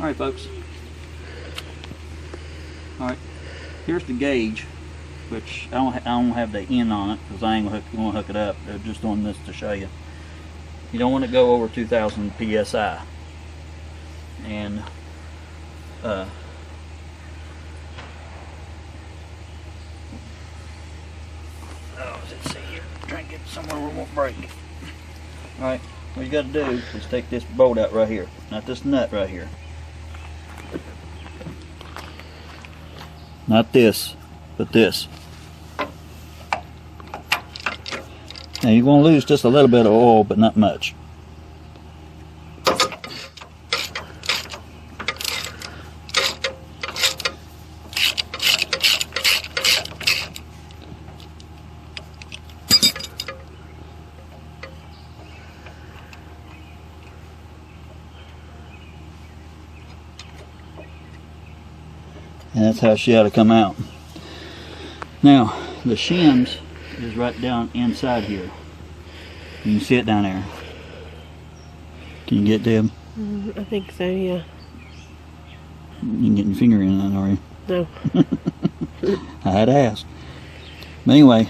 Alright folks, alright, here's the gauge, which I don't have the end on it because I ain't gonna hook it up. They're just doing this to show you. You don't want to go over 2,000 psi. And let's see here. Try and get somewhere where it won't break. Alright, what you got to do is take this bolt out right here, not this nut right here. Not this, but this. Now you're going to lose just a little bit of oil, but not much. And that's how she ought to come out. Now, the shims is right down inside here. You can see it down there. Can you get them? I think so, yeah. You can get your finger in that, are you? No. I had to ask. But anyway,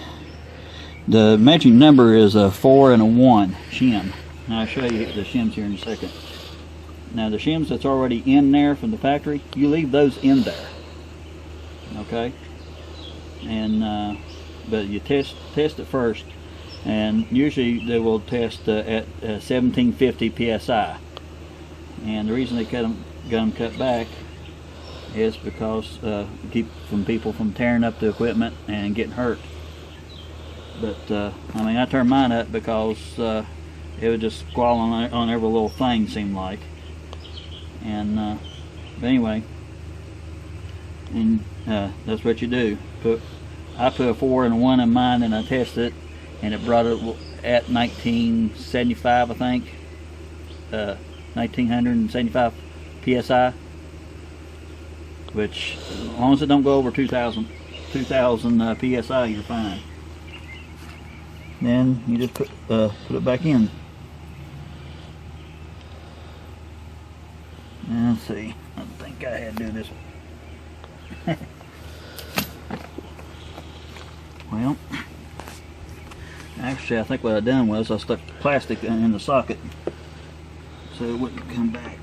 the matching number is a 4 and a 1 shim. Now I'll show you the shims here in a second. Now the shims that's already in there from the factory, you leave those in there. Okay? And but you test it first, and usually they will test at 1750 psi. And the reason they got them cut back is because keep people from tearing up the equipment and getting hurt. But I mean, I turned mine up because it was just squalling on every little thing, seemed like. And but anyway, and that's what you do. I put a 4 and a 1 in mine, and I tested it, and it brought it at 1975, I think. 1975 psi, which as long as it don't go over 2,000 psi, you're fine. Then you just put it back in. And let's see. I think I had to do this. Well, actually I think what I done was I stuck plastic in the socket so it wouldn't come back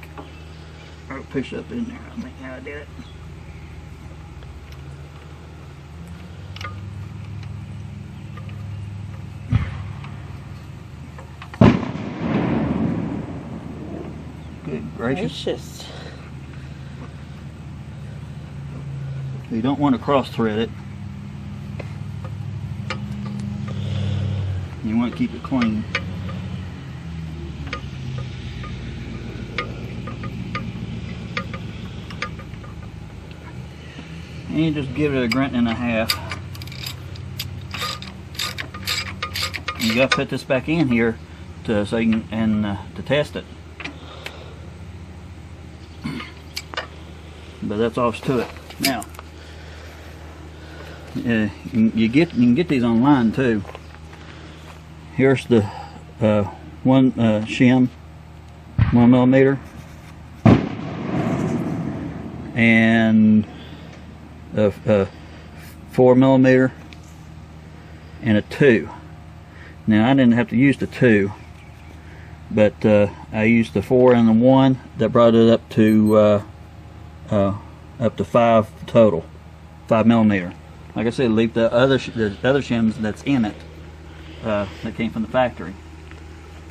or push up in there. I think how I did it. Good gracious. You don't want to cross thread it. You want to keep it clean. And you just give it a grunt and a half. You got to put this back in here so you can to test it. But that's all to it. Now, you can get these online too. Here's the one shim, 1 millimeter, and a 4 millimeter, and a 2. Now I didn't have to use the 2, but I used the 4 and the 1. That brought it up to 5 total, 5 millimeter. Like I said, leave the other shims that's in it. That came from the factory,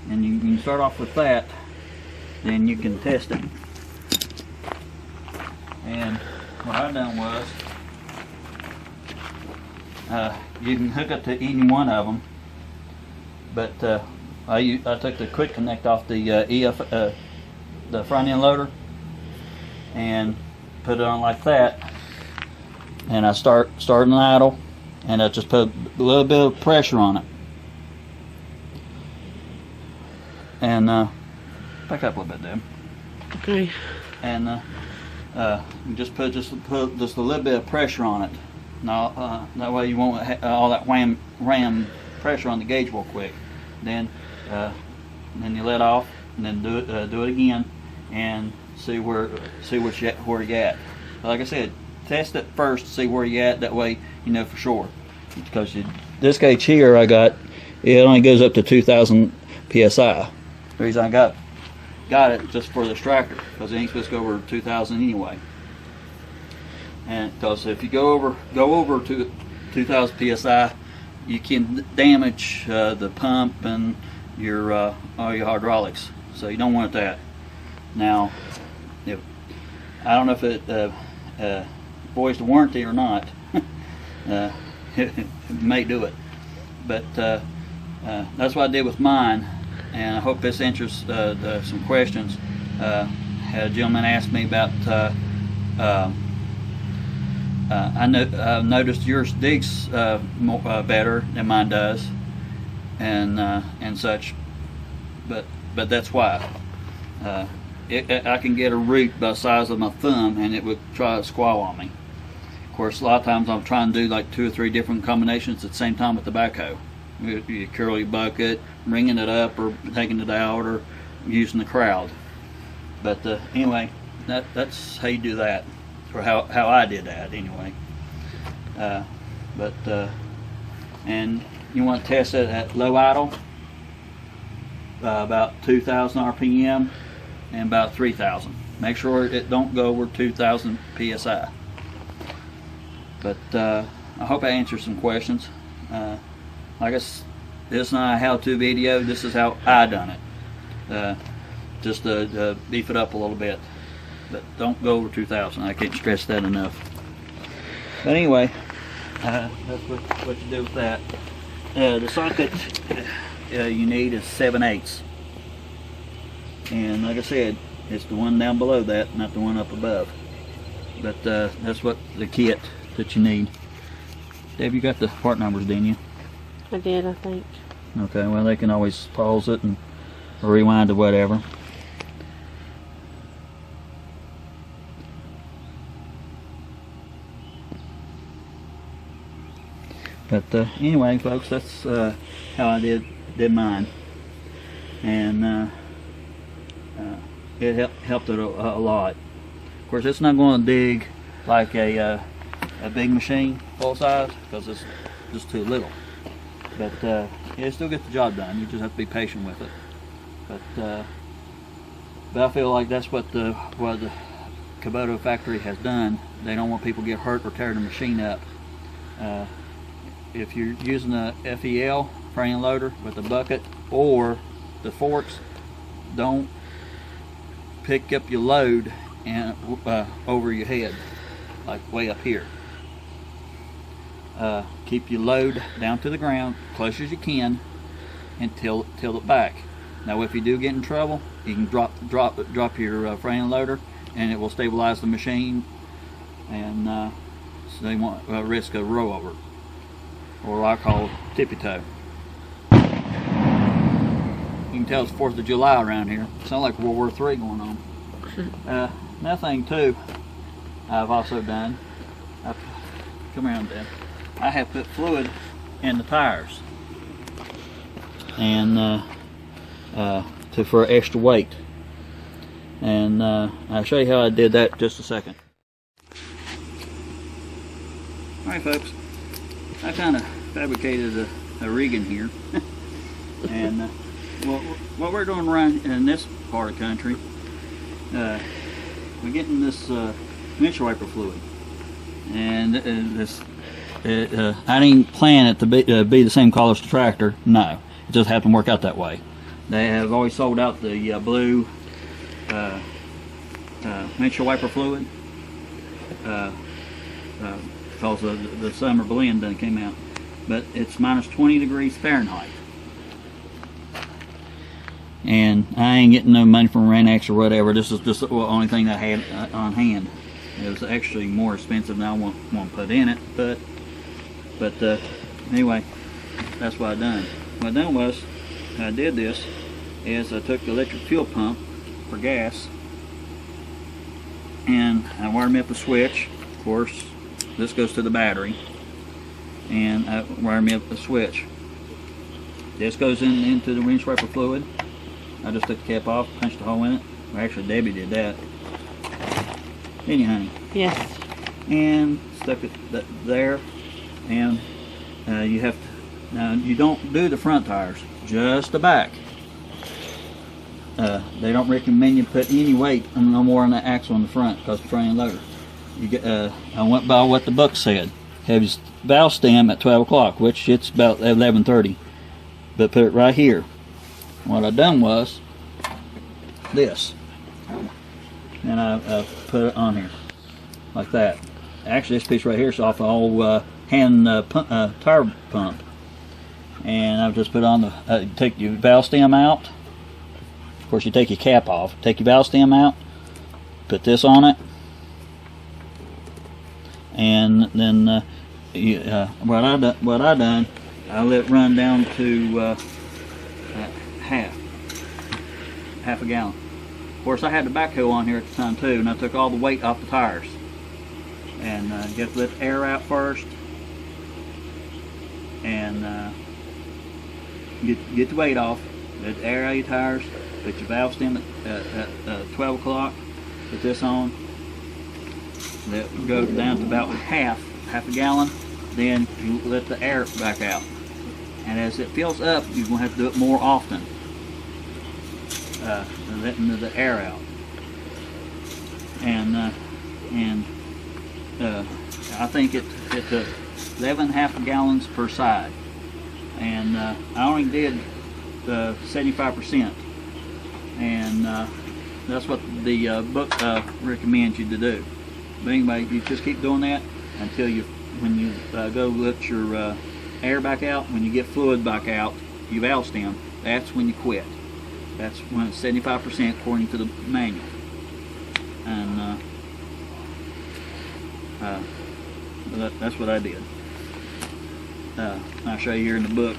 and you can start off with that, then you can test it. And what I done was you can hook up to any one of them, but I took the quick connect off the the front end loader and put it on like that, and I starting idle, and I just put a little bit of pressure on it. And back up a little bit there. Okay. And you just put a little bit of pressure on it. Now that way you won't all that ram pressure on the gauge real quick. Then you let off, and then do it again, and see where where you at. Like I said, test it first to see where you at. That way you know for sure. Because this gauge here I got, it only goes up to 2,000 psi. The reason I got it just for this tractor, because it ain't supposed to go over 2,000 anyway. And because if you go over to 2,000 psi, you can damage the pump and your all your hydraulics. So you don't want that. Now, I don't know if it voids the warranty or not. It may do it, but that's what I did with mine, and I hope this answers some questions. Had a gentleman asked me about I've noticed yours digs better than mine does, and such, but that's why. I can get a root about the size of my thumb and it would try to squall on me. Of course, a lot of times I'm trying to do like 2 or 3 different combinations at the same time with the backhoe. You curl your bucket, ringing it up, or taking it out, or using the crowd. But anyway, that's how you do that, or how I did that anyway. And you want to test it at low idle, about 2,000 RPM and about 3,000. Make sure it don't go over 2,000 psi. But I hope I answered some questions. I guess this is not a how-to video. This is how I done it. Just to beef it up a little bit. But don't go over 2,000. I can't stress that enough. But anyway, that's what you do with that. The socket you need is 7/8. And like I said, it's the one down below that, not the one up above. But that's what the kit that you need. Dave, you got the part numbers, didn't you? I did, I think. Okay, well they can always pause it and rewind or whatever. But anyway, folks, that's how I did mine, and it helped it a lot. Of course, it's not going to dig like a big machine full size, because it's just too little. But it still gets the job done. You just have to be patient with it. But I feel like that's what the Kubota factory has done. They don't want people to get hurt or tear the machine up. If you're using a FEL frame loader with a bucket or the forks, don't pick up your load and over your head, like way up here. Keep your load down to the ground, close as you can, and tilt it back. Now, if you do get in trouble, you can drop your frame loader, and it will stabilize the machine, and so they won't risk a rollover, or what I call tippy toe. You can tell it's 4th of July around here. Sounds like World War III going on. Another thing too, I've also done. Come around there. I have put fluid in the tires, and for extra weight. And I'll show you how I did that in just a second. Alright, folks, I kind of fabricated a rig in here. And what we're doing around in this part of the country, we're getting this windshield wiper fluid. And I didn't plan it to be the same color as the tractor. No, it just happened to work out that way. They have always sold out the blue windshield wiper fluid, because the summer blend done came out, but it's minus 20 degrees Fahrenheit. And I ain't getting no money from Ranex or whatever. This is just the only thing I had on hand. It was actually more expensive than I want to put in it, but anyway, that's what I done. What I done was, I did this, is I took the electric fuel pump for gas, and I wired me up a switch. Of course, this goes to the battery, and I wired me up a switch. This goes into the windshield wiper fluid. I just took the cap off, punched a hole in it, Well, actually, Debbie did that. Didn't you, honey? Yes. And stuck it there. And you have to, now you don't do the front tires, just the back. They don't recommend you put any weight no more on the axle on the front because the front end loader. You get, I went by what the book said. Have your valve stem at 12 o'clock, which it's about 11:30. But put it right here. What I done was this, and I put it on here like that. Actually, this piece right here is off an old hand tire pump, and I've just put on the take your valve stem out. Of course, you take your cap off, take your valve stem out, put this on it, and then what I done, I let it run down to half a gallon. Of course, I had the backhoe on here at the time too, and I took all the weight off the tires. And you have to let the air out first, and get the weight off. Let the air out of your tires. Put your valve stem at 12 o'clock. Put this on. Let it go down to about half a gallon. Then you let the air back out. And as it fills up, you're going to have to do it more often. Letting the air out. And I think it took 11.5 gallons per side. And I only did 75%. And that's what the book recommends you to do. But anyway, you just keep doing that until when you go let your air back out, when you get fluid back out, your valve stem, that's when you quit. That's when it's 75% according to the manual. And that's what I did. I'll show you here in the book.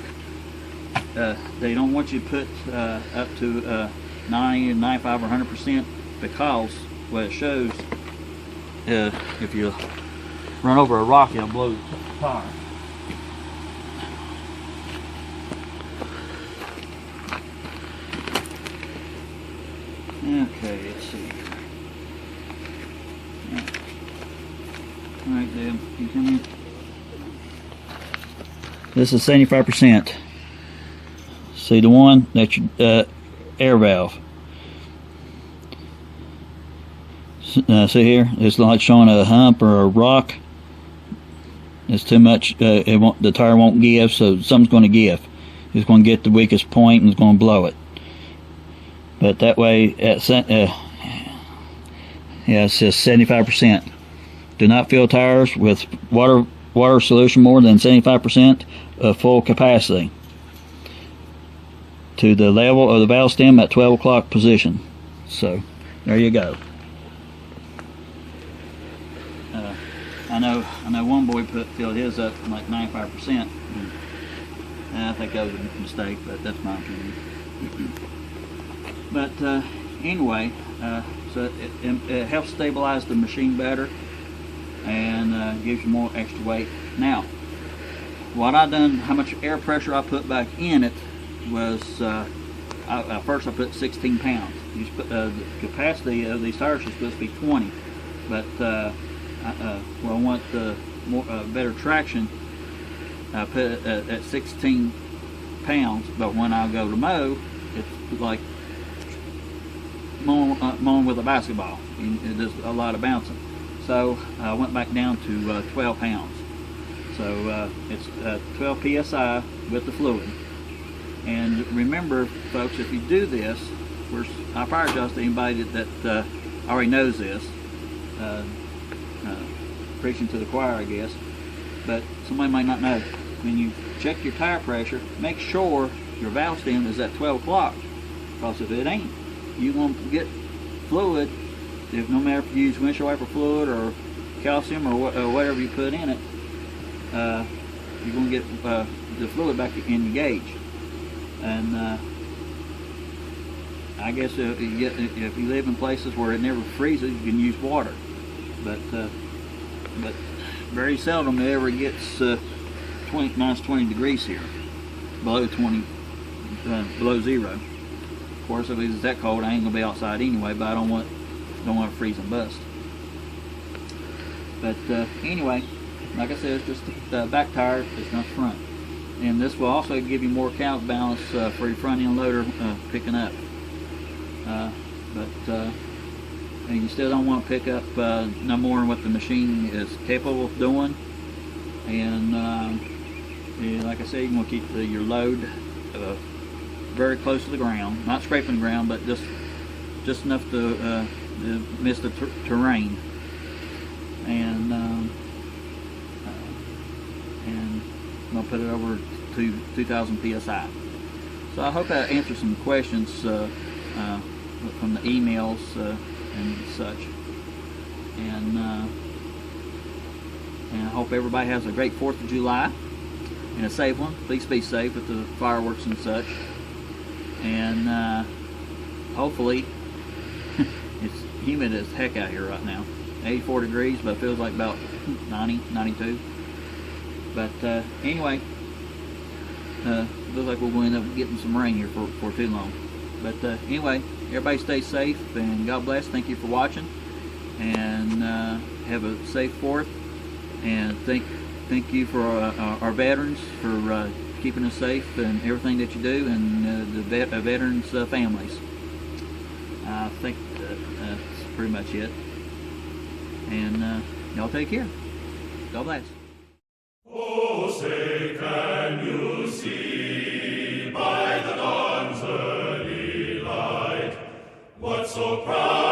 They don't want you to put up to 90, 95, or 100% because what it shows, if you run over a rock, it'll blow the tire. Okay, let's see. Alright, Deb, you come in. This is 75%. See the one? That's your air valve. See here? It's like showing a hump or a rock. It's too much. The tire won't give, so something's going to give. It's going to get the weakest point and it's going to blow it. But that way, it says 75%. Do not fill tires with water solution more than 75% of full capacity to the level of the valve stem at 12 o'clock position. So there you go. I know one boy filled his up like 95%. And I think that was a mistake, but that's my opinion. But anyway, so it helps stabilize the machine better and gives you more extra weight. Now, what I done, how much air pressure I put back in it was, first I put 16 pounds. The capacity of these tires is supposed to be 20, but I want better traction. I put it at 16 pounds, but when I go to mow, it's like mowing with a basketball. There's a lot of bouncing. So I went back down to 12 pounds. So it's 12 psi with the fluid. And remember, folks, if you do this, I apologize to anybody that already knows this. Preaching to the choir, I guess. But somebody might not know. When you check your tire pressure, make sure your valve stem is at 12 o'clock. Because if it ain't, you're going to get fluid. If no matter if you use windshield wiper fluid or calcium or whatever you put in it, you're going to get the fluid back in your gauge. And I guess if you live in places where it never freezes, you can use water. But very seldom it ever gets minus 20 degrees here, below 20, below zero. Of course, if it's that cold, I ain't gonna be outside anyway. But I don't want to freeze and bust. But anyway, like I said, it's just the back tire. It's not the front. And this will also give you more counterbalance for your front end loader picking up. But you still don't want to pick up no more than what the machine is capable of doing. And yeah, like I said, you want to keep your load very close to the ground, not scraping the ground, but just enough to miss the terrain. And I'm gonna put it over to 2,000 psi. So I hope that answers some questions from the emails and such. And I hope everybody has a great 4th of July and a safe one. Please be safe with the fireworks and such. And hopefully, it's humid as heck out here right now. 84 degrees, but it feels like about 90, 92. But anyway, looks like we're going to end up getting some rain here for too long. But anyway, everybody stay safe and God bless. Thank you for watching, and have a safe 4th. And thank you for our veterans for keeping us safe and everything that you do, and the veterans' families. I think that's pretty much it. And y'all take care. God bless. Oh, say, can you see by the dawn's early light what so proud